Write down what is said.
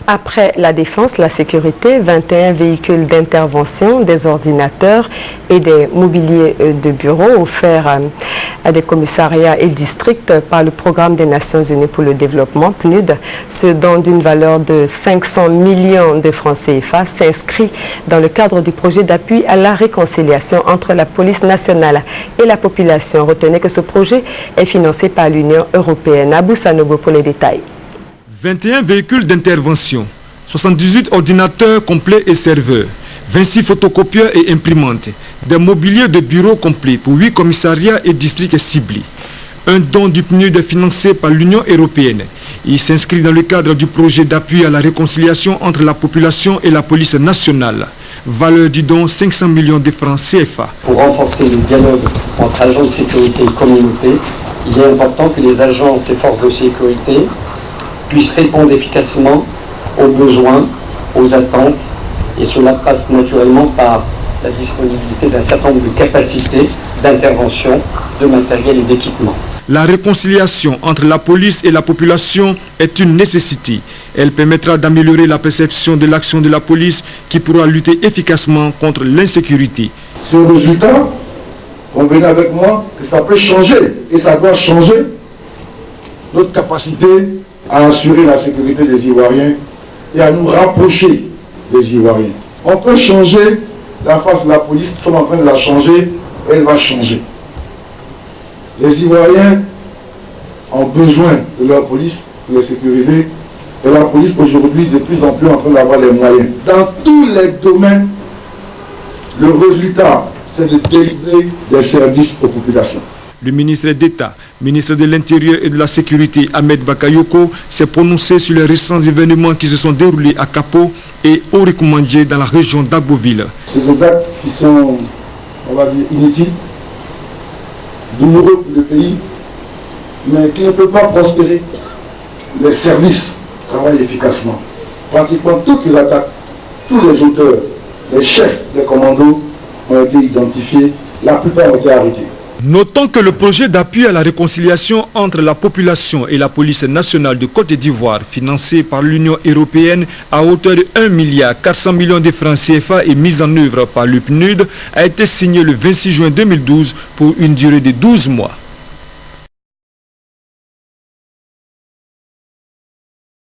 Après la défense, la sécurité, 21 véhicules d'intervention, des ordinateurs et des mobiliers de bureau offerts à des commissariats et districts par le Programme des Nations Unies pour le développement, PNUD, ce don d'une valeur de 500 millions de francs CFA s'inscrit dans le cadre du projet d'appui à la réconciliation entre la police nationale et la population. Retenez que ce projet est financé par l'Union européenne. Abou Sanogo pour les détails. 21 véhicules d'intervention, 78 ordinateurs complets et serveurs, 26 photocopieurs et imprimantes, des mobiliers de bureau complets pour 8 commissariats et districts ciblés. Un don du PNUD financé par l'Union européenne. Il s'inscrit dans le cadre du projet d'appui à la réconciliation entre la population et la police nationale. Valeur du don 500 millions de francs CFA. Pour renforcer le dialogue entre agents de sécurité et communauté, il est important que les agences et forces de sécurité puissent répondre efficacement aux besoins, aux attentes, et cela passe naturellement par la disponibilité d'un certain nombre de capacités d'intervention, de matériel et d'équipement. La réconciliation entre la police et la population est une nécessité. Elle permettra d'améliorer la perception de l'action de la police qui pourra lutter efficacement contre l'insécurité. Ce résultat, convenez avec moi que ça peut changer et ça doit changer notre capacité à assurer la sécurité des Ivoiriens et à nous rapprocher des Ivoiriens. On peut changer la face de la police, nous sommes en train de la changer, et elle va changer. Les Ivoiriens ont besoin de leur police pour les sécuriser, et la police aujourd'hui de plus en plus en train d'avoir les moyens. Dans tous les domaines, le résultat, c'est de délivrer des services aux populations. Le ministre d'État, ministre de l'Intérieur et de la Sécurité, Ahmed Bakayoko, s'est prononcé sur les récents événements qui se sont déroulés à Kapo et au Rikumandje dans la région d'Agboville. Ces actes qui sont, on va dire, inutiles, douloureux pour le pays, mais qui ne peuvent pas prospérer. Les services travaillent efficacement. Pratiquement toutes les attaques, tous les auteurs, les chefs des commandos ont été identifiés, la plupart ont été arrêtés. Notons que le projet d'appui à la réconciliation entre la population et la police nationale de Côte d'Ivoire, financé par l'Union européenne à hauteur de 1,4 milliard de francs CFA et mis en œuvre par le PNUD, a été signé le 26 juin 2012 pour une durée de 12 mois.